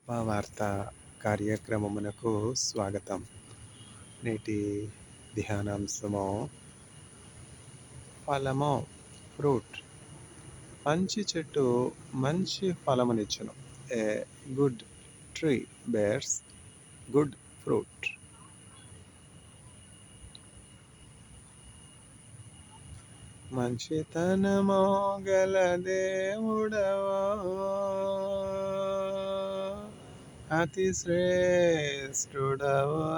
వార్త కార్యక్రమమునకు స్వాగతం. నేటి ధ్యానాంశము ఫలము, ఫ్రూట్. మంచి చెట్టు మంచి ఫలమునిచ్చును. A good tree bears good fruit. మంచితనము గల దేవుడవా, అతి శ్రేష్ఠుడవు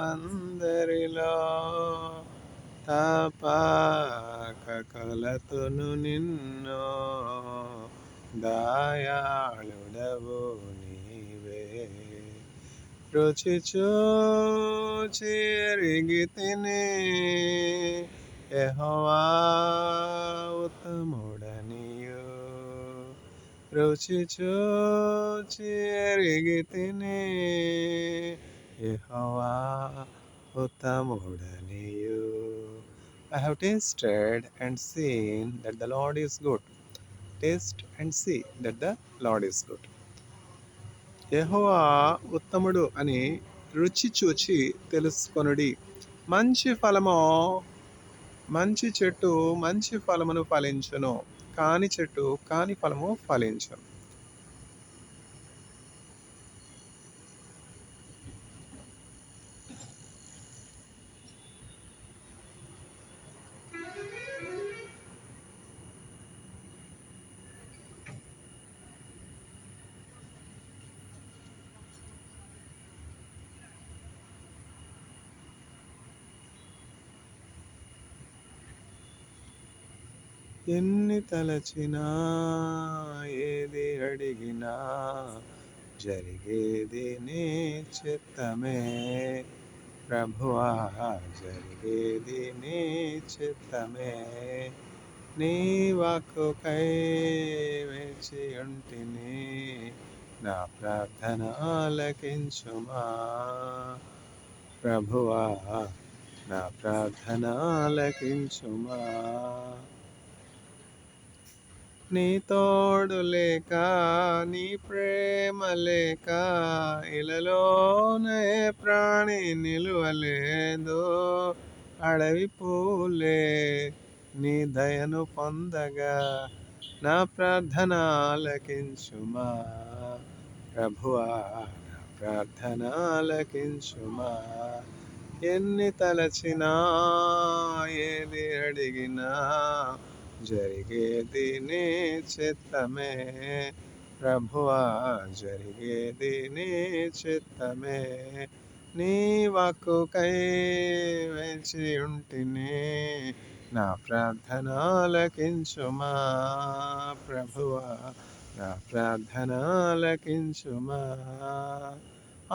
అందరిలో, తపక కొలతును నిన్ను, దయాళుడవు నీవే. రుచి చూచి ఎరిగితిని, యెహోవా ఉత్తముడనియు. రుచి చూచి ఎరిగితిని, యెహోవా ఉత్తముడనియు. I have tasted and seen that the Lord is good. Taste and see that the Lord is good. యెహోవా ఉత్తముడు అని రుచి చూచి తెలుసుకొనుడి. మంచి ఫలము, మంచి చెట్టు మంచి ఫలమును ఫలించును, కాని చెట్టు కాని ఫలము ఫలించును. ఎన్ని తలచినా ఏది అడిగినా జరిగేది నీ చిత్తమే ప్రభువా, జరిగేది నీ చిత్తమే. నీ వాక్కుకై వేచి ఉంటిని, నా ప్రార్థన ఆలకించుమా ప్రభువా, నా ప్రార్థన ఆలకించుమా. నీ తోడు లేక, నీ ప్రేమ లేక, ఇలలోనే ప్రాణి నిలువలేదు. అడవి పూలే నీ దయను పొందగా, నా ప్రార్థన ఆలకించుమా ప్రభువా, నా ప్రార్థన ఆలకించుమా. ఎన్ని తలచినా ఏది అడిగినా జరిగేది నీ చిత్తమే ప్రభువా, జరిగేది నీ చిత్తమే. నీ వాక్కుకై వేచి ఉంటిని, నా ప్రార్థన ఆలకించుమా ప్రభువా, నా ప్రార్థన ఆలకించుమా.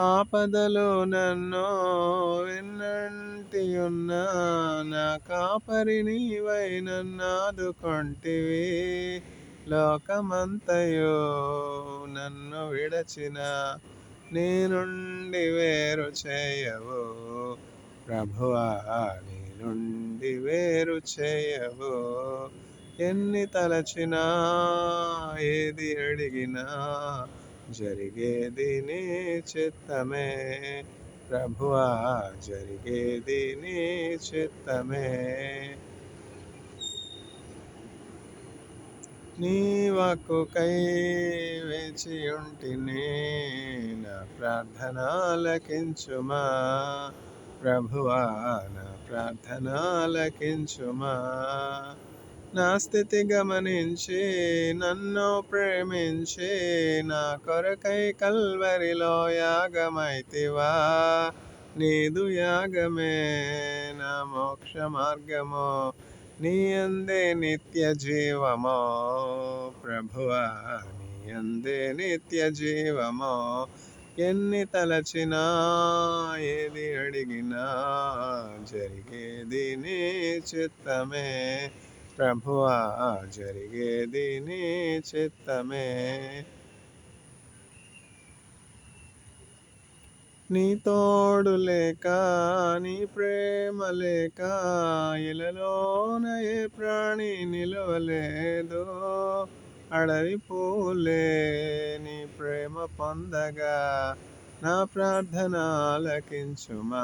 ఆపదలో నన్ను వెన్నంటి ఉన్న నా కాపరి నీవై నన్నాదుకొంటివి. లోకమంతయు నన్ను విడచిన నీ నుండి వేరు చేయవు ప్రభువా, నీ నుండి వేరు చేయవు. ఎన్ని తలచినా ఏది అడిగినా జరిగేది నీ చిత్తమే ప్రభువా, జరిగేది నీ చిత్తమే. నీ వాక్కుకై వేచి ఉంటిని, నా ప్రార్థన ఆలకించుమా ప్రభువా, నా ప్రార్థన ఆలకించుమా. నా స్థితి గమనించి నన్ను ప్రేమించి, నా కొరకై కల్వరిలో యాగమైతివా. నీదు యాగమే నా మోక్ష మార్గము, నీ యందే నిత్య జీవము ప్రభువా, నీ యందే నిత్య జీవము. ఎన్ని తలచినా ఏది అడిగినా జరిగేది నీ చిత్తమే ప్రభువా, జరిగేది నీ చిత్తమే. నీ తోడు లేక, నీ ప్రేమ లేక, ఇలలోన ఏ ప్రాణి నిలవలేదు. అడవి పూలే నీ ప్రేమ పొందగా నా ప్రార్థన ఆలకించుమా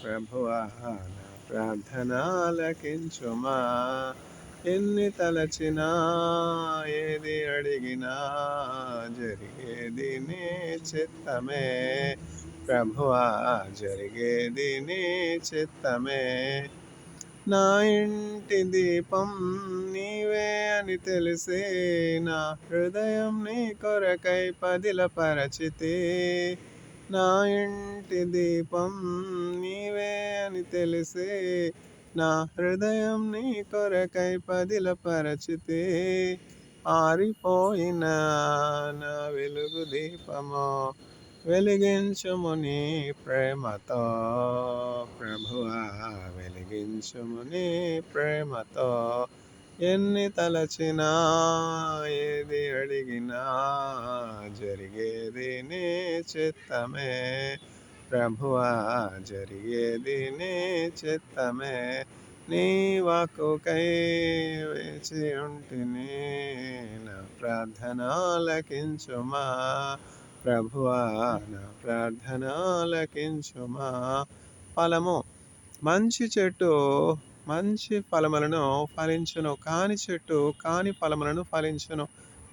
ప్రభువా, నా ప్రార్థన ఆలకించుమా. ఎన్ని తలచినా ఏది అడిగినా జరిగేది నీ చిత్తమే ప్రభువా, జరిగేది నీ చిత్తమే. నా ఇంటి దీపం నీవే అని తెలిసి నా హృదయం నీ కొరకై పదిలపరచితి. నా ఇంటి దీపం నీవే అని తెలిసి నా హృదయం నీ కొరకై పదిలపరచితి. ఆరిపోయిన నా వెలుగు దీపము వెలిగించుము నీ ప్రేమతో ప్రభువా, వెలిగించుము నీ ప్రేమతో. ఎన్ని తలచినా ఏది అడిగినా జరిగేది నీ చిత్తమే ప్రభువా, జరిగేది నీ చిత్తమే. నీ వాక్కుకై వేచి ఉంటిని, నా ప్రార్థన ఆలకించుమా ప్రభువా, నా ప్రార్థన ఆలకించుమా. ఫలము, మంచి చెట్టు మంచి ఫలములను ఫలించును, కాని చెట్టు కాని ఫలములను ఫలించును.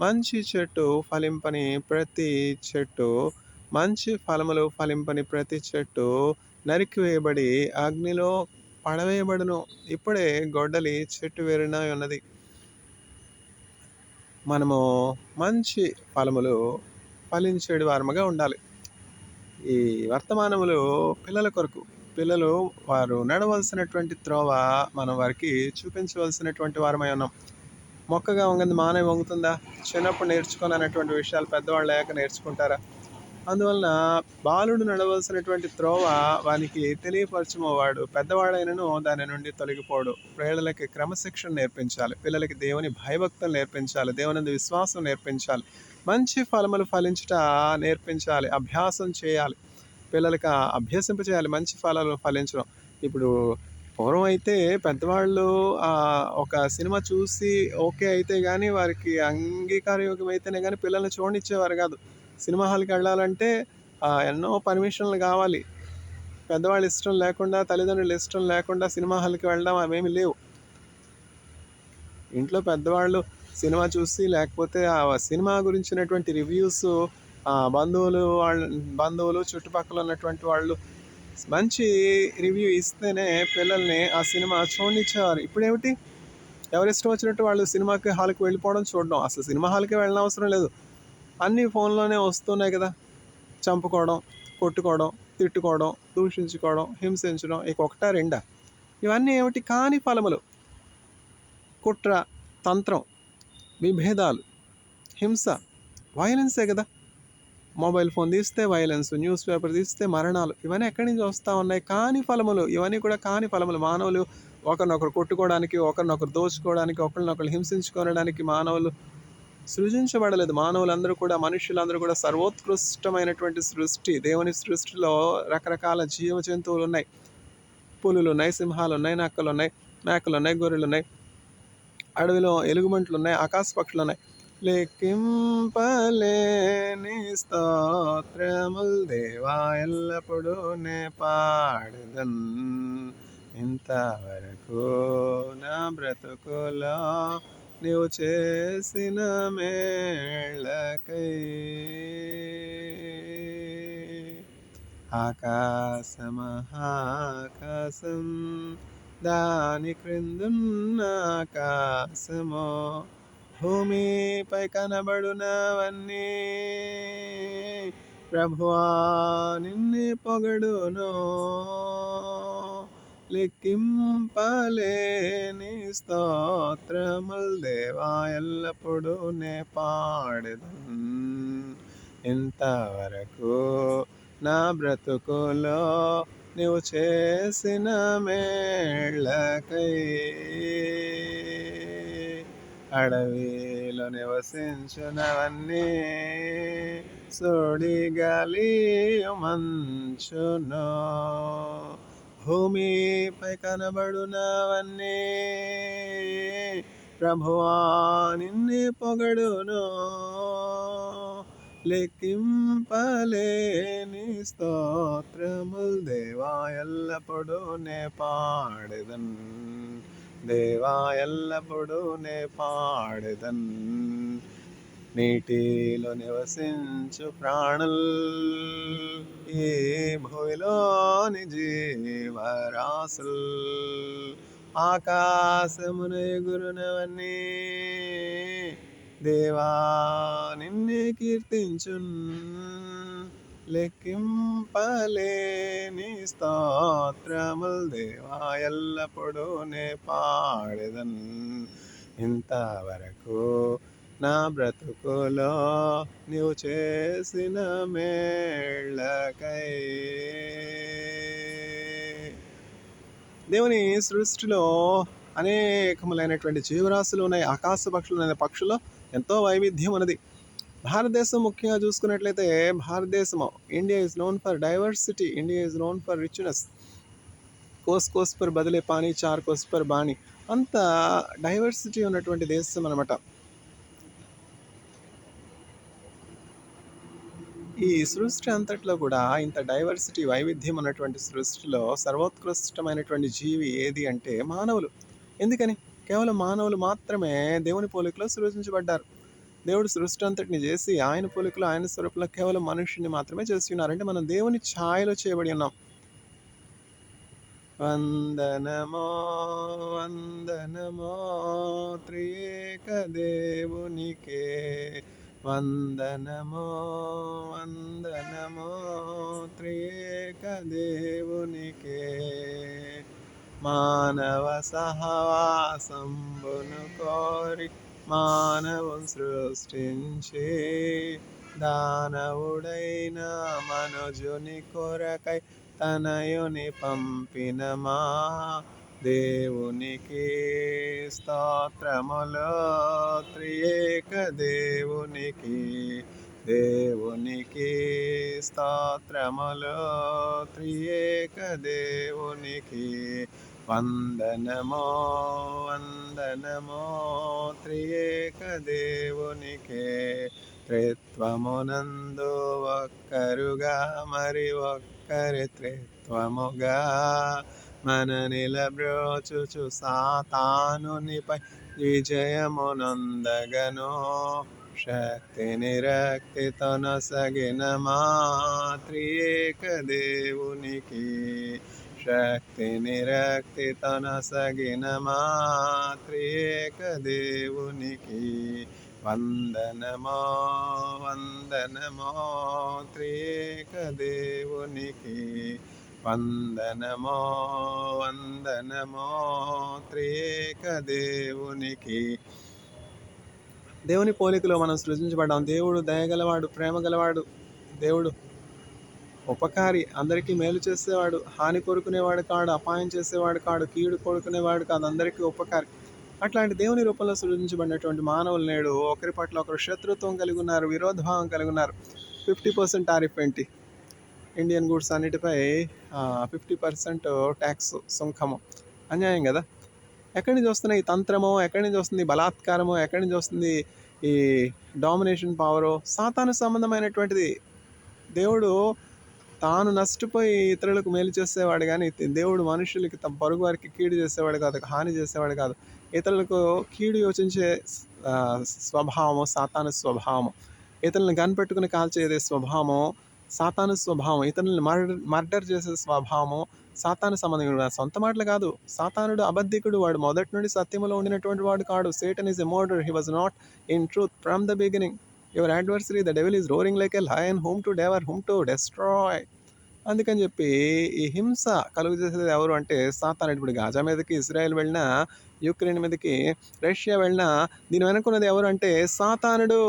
మంచి చెట్టు ఫలింపని ప్రతి చెట్టు, మంచి ఫలములు ఫలింపని ప్రతి చెట్టు నరికివేయబడి అగ్నిలో పడవేయబడును. ఇప్పుడే గొడ్డలి చెట్టు వేరున ఉన్నది. మనము మంచి ఫలములు ఫలించేడు వారముగా ఉండాలి. ఈ వర్తమానములు పిల్లల కొరకు, పిల్లలు వారు నడవలసినటువంటి త్రోవ మనం వారికి చూపించవలసినటువంటి వారమై ఉన్నాం. మొక్కగా వంగంది మానవ వంగుతుందా? చిన్నప్పుడు నేర్చుకోనటువంటి విషయాలు పెద్దవాళ్ళు లేక నేర్చుకుంటారా? అందువలన బాలుడు నడవలసినటువంటి త్రోవ వానికి తెలియపరచుమో వాడు పెద్దవాడైనను దాని నుండి తొలగిపోడు. పిల్లలకి క్రమశిక్షణ నేర్పించాలి, పిల్లలకి దేవుని భయభక్తులు నేర్పించాలి, దేవుని విశ్వాసం నేర్పించాలి, మంచి ఫలములు ఫలించుట నేర్పించాలి, అభ్యాసం చేయాలి. పిల్లలకి అభ్యసింపచేయాలి మంచి ఫలాలు ఫలించడం. ఇప్పుడు పూర్వం అయితే పెద్దవాళ్ళు ఒక సినిమా చూసి ఓకే అయితే కానీ వారికి అంగీకారయోగ్యమైతేనే కానీ పిల్లల్ని చూడనిచ్చేవారు కాదు. సినిమా హాల్కి వెళ్ళాలంటే ఎన్నో పర్మిషన్లు కావాలి. పెద్దవాళ్ళు ఇష్టం లేకుండా, తల్లిదండ్రులు ఇష్టం లేకుండా సినిమా హాల్కి వెళ్ళడం అవేమి లేవు. ఇంట్లో పెద్దవాళ్ళు సినిమా చూసి, లేకపోతే ఆ సినిమా గురించినటువంటి రివ్యూస్ బంధువులు చుట్టుపక్కల ఉన్నటువంటి వాళ్ళు మంచి రివ్యూ ఇస్తేనే పిల్లల్ని ఆ సినిమా చూడనిచ్చేవారు. ఇప్పుడేమిటి, ఎవరిష్టం వచ్చినట్టు వాళ్ళు సినిమాకి హాల్కి వెళ్ళిపోవడం, చూడడం. అసలు సినిమా హాల్కి వెళ్ళిన అవసరం లేదు, అన్నీ ఫోన్లోనే వస్తున్నాయి కదా. చంపుకోవడం, కొట్టుకోవడం, తిట్టుకోవడం, దూషించుకోవడం, హింసించడం, ఇక ఒకటా రెండా? ఇవన్నీ ఏమిటి? కాని ఫలములు. కుట్ర, తంత్రం, విభేదాలు, హింస, వైలెన్సే కదా. మొబైల్ ఫోన్ తీస్తే వైలెన్స్, న్యూస్ పేపర్ తీస్తే మరణాలు. ఇవన్నీ ఎక్కడి నుంచి వస్తూ ఉన్నాయి? కాని ఫలములు. ఇవన్నీ కూడా కాని ఫలములు. మానవులు ఒకరినొకరు కొట్టుకోవడానికి, ఒకరినొకరు దోచుకోవడానికి, ఒకరినొకరు హింసించుకోవడానికి మానవులు సృజించబడలేదు. మానవులందరూ కూడా, మనుషులందరూ కూడా సర్వోత్కృష్టమైనటువంటి సృష్టి. దేవుని సృష్టిలో రకరకాల జీవ జంతువులు ఉన్నాయి. పులులు ఉన్నాయి, సింహాలు ఉన్నాయి, నక్కలు ఉన్నాయి, మేకలు ఉన్నాయి, గొర్రెలు ఉన్నాయి, అడవిలో ఎలుగుబంట్లు ఉన్నాయి, ఆకాశ పక్షులు ఉన్నాయి. లెక్కింపలేని స్తోత్రముల్ దేవా ఎల్లప్పుడూ నే పాడెదన్. ఇంతవరకు నా బ్రతుకులో నీవు చేసిన మేళ్ళకై ఆకాశమహాకాశం దాని క్రిందున్న ఆకాశము భూమిపై కనబడునవన్నీ ప్రభువా నిన్నే పొగడును. లెక్కింపలేని స్తోత్రముల్ దేవా ఎల్లప్పుడూ నే పాడెదన్. ఇంతవరకు నా బ్రతుకులో నీవు చేసిన మేళ్ళకై అడవిలో నివసించునవన్నీ సుడిగాలి మంచును భూమిపై కనబడునవన్నీ ప్రభువా నిన్నే పొగడును, లెక్కింపలేని స్తోత్రముల్ దేవా ఎల్లప్పుడూ నే పాడెదన్, దేవా ఎల్లప్పుడూ నే పాడెదన్. నీటిలో నివసించు ప్రాణుల్, ఈ భూమిలోని జీవరాశుల్, ఆకాశమున ఎగురునవన్నీ దేవా నిన్నే కీర్తించున్, లెక్కింపలేని స్తోత్రముల్ దేవా ఎల్లప్పుడూ నే పాడెదన్. ఇంతవరకు నా బ్రతుకులో నీవు చేసిన మేళ్ళకై, దేవుని సృష్టిలో అనేకములైనటువంటి జీవరాశులు ఉన్నాయి. ఆకాశ పక్షులు అనే పక్షుల్లో ఎంతో వైవిధ్యం ఉన్నది. భారతదేశం ముఖ్యంగా చూసుకున్నట్లయితే, భారతదేశము India is known for diversity, India is known for richness. కోస్ పర్ బదిలే పానీ, చార్ కోస్ పర్ బాణి, అంత డైవర్సిటీ ఉన్నటువంటి దేశం అనమాట. ఈ సృష్టి అంతట్లో కూడా ఇంత డైవర్సిటీ, వైవిధ్యం ఉన్నటువంటి సృష్టిలో సర్వోత్కృష్టమైనటువంటి జీవి ఏది అంటే మానవులు. ఎందుకని? కేవలం మానవులు మాత్రమే దేవుని పోలికలో సృజించబడ్డారు. దేవుడు సృష్టి అంతటిని చేసి ఆయన పోలికలో, ఆయన స్వరూపంలో కేవలం మనుష్యుని మాత్రమే చేసి ఉన్నారు. అంటే మనం దేవుని ఛాయలో చేయబడి ఉన్నాం. వందనమో వందనమో త్రియేక దేవునికే, వందనమో వందనమో త్రియేక దేవునికే. మానవ సహవాసంబును కోరి మానవం సృష్టించి, దానవుడైన మనుజుని కొరకై తనయుని పంపిన మా దేవునికి స్తోత్రములు. త్రియేక దేవునికి, దేవునికి స్తోత్రములు. త్రియేక దేవునికి వందనమో వందనమో త్రియేక దేవునికే. త్రిత్వమునందు ఒక్కరుగా మరి ఒక్కరి త్రిత్వముగా మన నిలబ్రోచుచు సాతానునిపై విజయమునందగను, శక్తి నిరక్తితో నొసగిన మా త్రియేక దేవునికి, శక్తి నిరక్తితో నొసగిన మా త్రియేక దేవునికి వందనమో వందనమో త్రియేక దేవునికి, వందనమో వందనమో త్రియేక దేవునికి. దేవుని పోలికలో మనం సృజించబడ్డాం. దేవుడు దయగలవాడు, ప్రేమ గలవాడు. దేవుడు ఉపకారి, అందరికీ మేలు చేసేవాడు, హాని కోరుకునేవాడు కాడు, అపాయం చేసేవాడు కాడు, కీడు కోరుకునేవాడు కాదు, అందరికీ ఉపకారి. అట్లాంటి దేవుని రూపంలో సృజించబడినటువంటి మానవులు నేడు ఒకరి పట్ల ఒకరు శత్రుత్వం కలిగి ఉన్నారు, విరోధభావం కలిగి ఉన్నారు. 50% టారిఫ్ ఏంటి? ఇండియన్ గూడ్స్ అన్నిటిపై 50% ట్యాక్స్, సుంకము. అన్యాయం కదా? ఎక్కడి నుంచి వస్తున్న ఈ తంత్రమో, ఎక్కడి నుంచి వస్తుంది బలాత్కారమో, ఎక్కడి నుంచి వస్తుంది ఈ డామినేషన్ పవరో? సాతాను సంబంధమైనటువంటిది. దేవుడు తాను నష్టపోయి ఇతరులకు మేలు చేసేవాడు కానీ దేవుడు మనుషులకి తమ పొరుగు వారికి కీడు చేసేవాడు కాదు, హాని చేసేవాడు కాదు. ఇతరులకు కీడు యోచించే స్వభావము సాతాను స్వభావము. ఇతరులను కనిపెట్టుకుని కాల్చేదే స్వభావము సాతాను స్వభావం. ఇతరులను మర్డర్ చేసే స్వభావము సాతాను సంబంధం. సొంత మాటలు కాదు. సాతానుడు అబద్ధికుడు, వాడు మొదటి నుండి సత్యములో ఉండినటువంటి వాడు కాడు. Satan is a murderer, he was not in truth from the beginning. Your adversary the devil is roaring like a lion, whom to devour, whom to destroy. అందుకని చెప్పి ఈ హింస కలుగు చేసేది ఎవరు అంటే సాతానుడు. ఇప్పుడు గాజా మీదకి ఇజ్రాయెల్ వెళ్ళినా, యుక్రెయిన్ మీదకి రష్యా వెళ్ళినా దీని వెనుకున్నది ఎవరు అంటే సాతానుడు.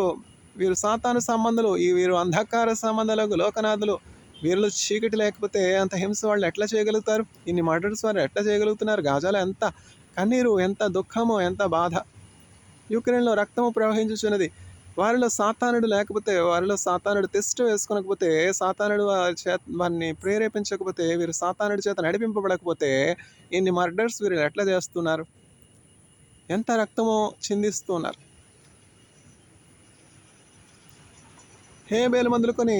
వీరు సాతాను సంబంధాలు, వీరు అంధకార సంబంధాలకు లోకనాథులు. వీరిలో చీకటి లేకపోతే అంత హింస వాళ్ళు ఎట్లా చేయగలుగుతారు? ఇన్ని మర్డర్స్ వారు ఎట్లా చేయగలుగుతున్నారు? గాజాలో ఎంత కన్నీరు, ఎంత దుఃఖము, ఎంత బాధ. యుక్రెయిన్లో రక్తము ప్రవహించుచున్నది. వారిలో సాతానుడు లేకపోతే, వారిలో సాతానుడు తిష్ట వేసుకొనకపోతే, సాతానుడు వారిని ప్రేరేపించకపోతే, వీరు సాతానుడి చేత నడిపింపబడకపోతే ఇన్ని మర్డర్స్ వీరు ఎట్లా చేస్తున్నారు? ఎంత రక్తమో చిందిస్తున్నారు. హేబేలు మొదలుకొని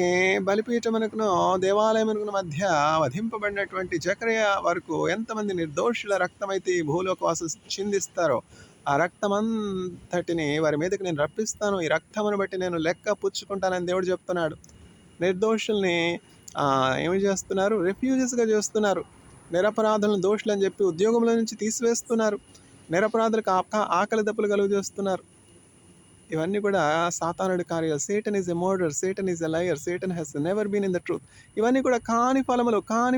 బలిపీఠమునకును దేవాలయమునకును మధ్య వధింపబడినటువంటి జకర్యా వరకు ఎంతమంది నిర్దోషుల రక్తమైతే ఈ భూలోకవాసులు చిందిస్తారో ఆ రక్తమంతటిని వారి మీదకి నేను రప్పిస్తాను. ఈ రక్తమును బట్టి నేను లెక్క పుచ్చుకుంటానని దేవుడు చెప్తున్నాడు. నిర్దోషుల్ని ఏమి చేస్తున్నారు? రిఫ్యూజెస్గా చేస్తున్నారు. నిరపరాధులను దోషులు అని చెప్పి ఉద్యోగంలో నుంచి తీసివేస్తున్నారు. నిరపరాధులకు ఆకలి దప్పులు కలుగు చేస్తున్నారు. ఇవన్నీ కూడా సాతానుడి కార్యాలు. Satan is a murder, Satan is a liar, Satan has never been in the truth. ఇవన్నీ కూడా కాని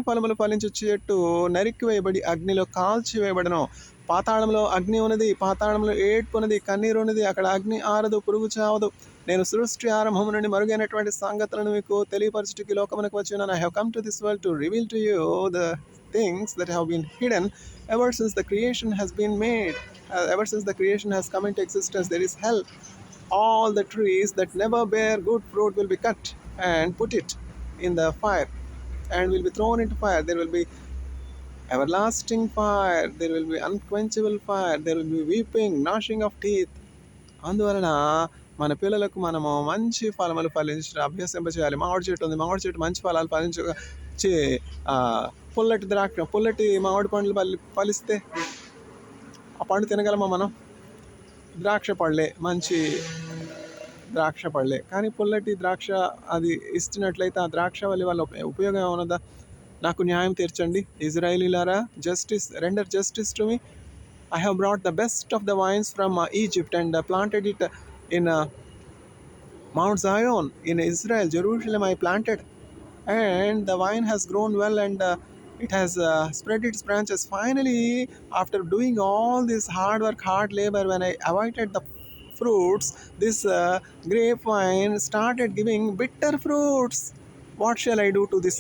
ఫలములు ఫలించు చెట్టు నరికి వేయబడి అగ్నిలో కాల్చి వేయబడను. పాతాళంలో అగ్ని ఉన్నది, పాతాళంలో ఏడ్పు ఉన్నది, కన్నీరు ఉన్నది. అక్కడ అగ్ని ఆరదు, పురుగు చావదు. నేను సృష్టి ఆరంభం నుండి మరుగైనటువంటి సంగతులను మీకు తెలియపరచుటకి లోకమునకు వచ్చినాను. I have come to this world to reveal to you the things that have been hidden ever since the creation has been made. Ever since the creation has come into existence, there is hell. All the trees that never bear good fruit will be cut and put it in the fire and will be thrown into fire. There will be everlasting fire, there will be unquenchable fire, there will be weeping, gnashing of teeth. అందువలన మన పిల్లలకు మనము మంచి ఫలములు ఫలించడం అభ్యసింపచేయాలి. మామిడి చెట్టు ఉంది, మామిడి చెట్టు మంచి ఫలాలు పుల్లటి మామిడి పండ్లు ఫలిస్తే ఆ పండు తినగలమా మనం? ద్రాక్ష పళ్ళే, మంచి ద్రాక్ష పళ్ళే, కానీ పుల్లటి ద్రాక్ష అది ఇస్తున్నట్లయితే ఆ ద్రాక్ష వల్ల ఉపయోగం ఏమన్నదా? నాకు న్యాయం తీర్చండి ఇజ్రాయేలీలారా, render justice to me. I have brought the best of the wines from Egypt and planted it in Mount Zion in Israel. Jerusalem I planted, and the vine has grown well, and it has spread its branches. Finally, after doing all this hard work, hard labor, when I awaited the fruits, this grapevine started giving bitter fruits. What shall I do to this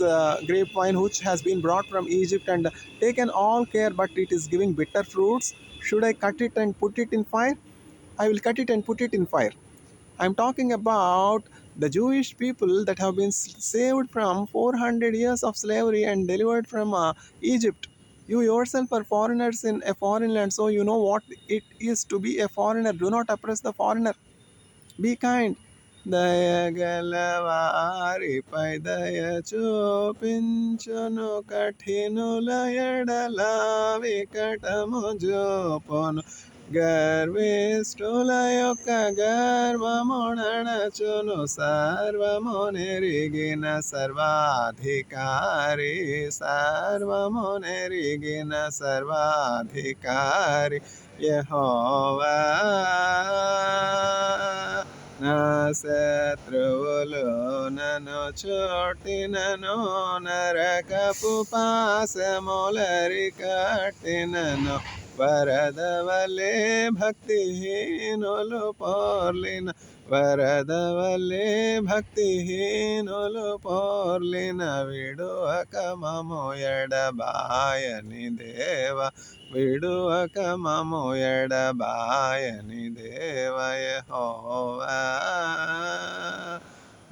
grapevine which has been brought from Egypt and taken all care, but it is giving bitter fruits? Should I cut it and put it in fire? I will cut it and put it in fire. I am talking about the Jewish people that have been saved from 400 years of slavery and delivered from Egypt. You yourself are foreigners in a foreign land, so you know what it is to be a foreigner. Do not oppress the foreigner. Be kind. దయగలవారిపై దయ చూపించును, కఠినుల ఎడల వికటము చూపును, గర్విష్ఠుల యొక్క గర్వమునణచును, సర్వము నెరిగిన సర్వాధికారి, సర్వము నెరిగిన సర్వాధికారి యెహోవా. నా శత్రువులు నన్ను చుట్టినను, నరకపు పాశములరి కట్టినను, వరద వలె భక్తిహీనులు పోర్లిన, వరద వలె భక్తిహీనులు పోర్లిన, విడువక మము ఎడబాయని దేవ, విడువక మము ఎడబాయని దేవ యెహోవా.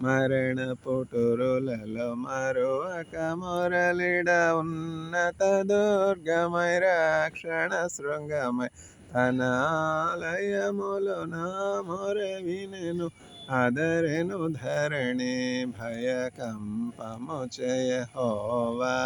మరణ పుటురులలో మరువక మురళిడ, ఉన్నత దుర్గమై రక్షణ శృంగమై ధనాలయములు నా మొర వినెను, అదరెను ధరణి భయకంపము యెహోవా.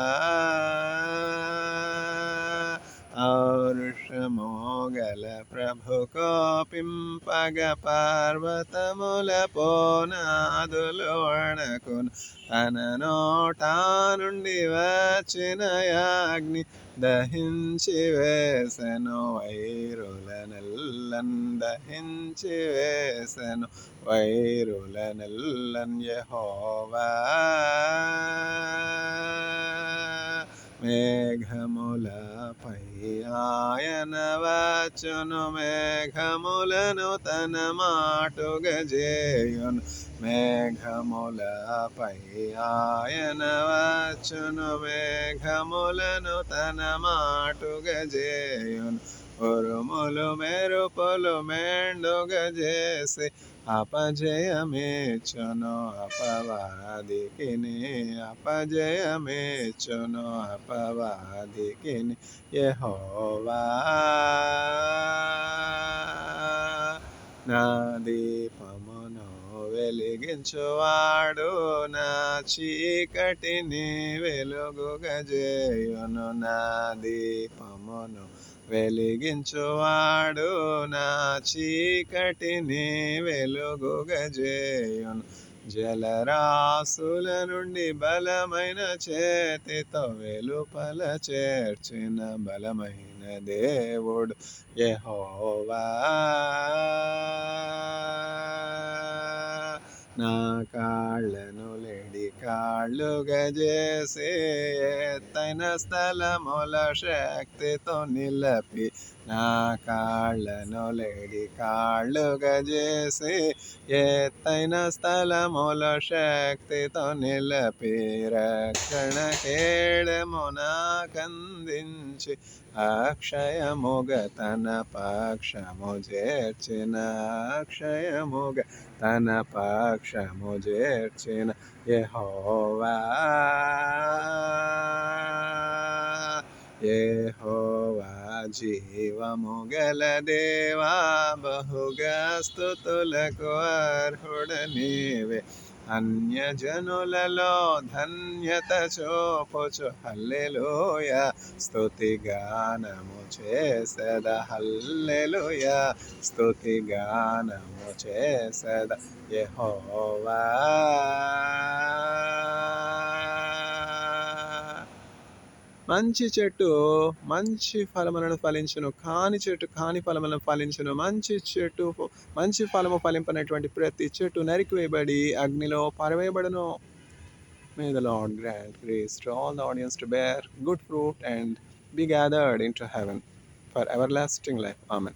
పౌరుషమోగల ప్రభు కోపింపగ, పర్వతముల పోనాదులు వణకును, తన నోటా నుండి వచ్చిన అగ్ని దహించి వేసెను, వైరులనెల్లన్ దహించి వేసెను, వైరులనెల్లన్ యెహోవా. మేఘములపై ఆయన వచ్చును, మేఘములను తన మాటుగా చేయును, మేఘములపై ఆయన వచ్చును, మేఘములను తన మాటుగా చేయును, ఉరుములు మెరుపులు మెండుగా చేసి అపజయమేచును అపవాదికిని, అపజయమేచును అపవాదికిని. యెహోవా నా దీపమును వెలిగించువాడు, నా చీకటిని వెలుగుగజేయును. నా దీపమును వెలిగించువాడు, నా చీకటిని వెలుగుగజేయును. జలరాశుల నుండి బలమైన చేతితో వెలుపల చేర్చిన బలమైన దేవుడు యెహోవా. నా కాళ్ళను లేడి కాళ్ళుగా చేసి, ఎత్తైన స్థలముల శక్తితో నిలపి. నా కాళ్ళను లేడి కాళ్ళుగా చేసి, ఎత్తైన స్థలముల శక్తితో నిలపి. రక్షణ కేడము నాకందించి, అక్షయముగ తన పక్షము చేర్చిన, అక్షయముగ తన పక్షము చేర్చిన యెహోవా. యెహోవా జీవము గల దేవా, బహుగా స్తుతులకు అర్హుడ నీవే. అన్యజనులలో ధన్యత చూపుచు హల్లెలూయా స్తుతిగానము చేసెద, హల్లెలూయా స్తుతిగానము చేసెద యెహోవా. మంచి చెట్టు మంచి ఫలములను ఫలించును, కాని చెట్టు కాని ఫలములను ఫలించును. మంచి చెట్టు మంచి ఫలము ఫలింపనటువంటి ప్రతి చెట్టు నరికివేయబడి అగ్నిలో పారవేయబడును. May the Lord grant grace to all the audience to bear good fruit and be gathered into heaven for everlasting life. Amen.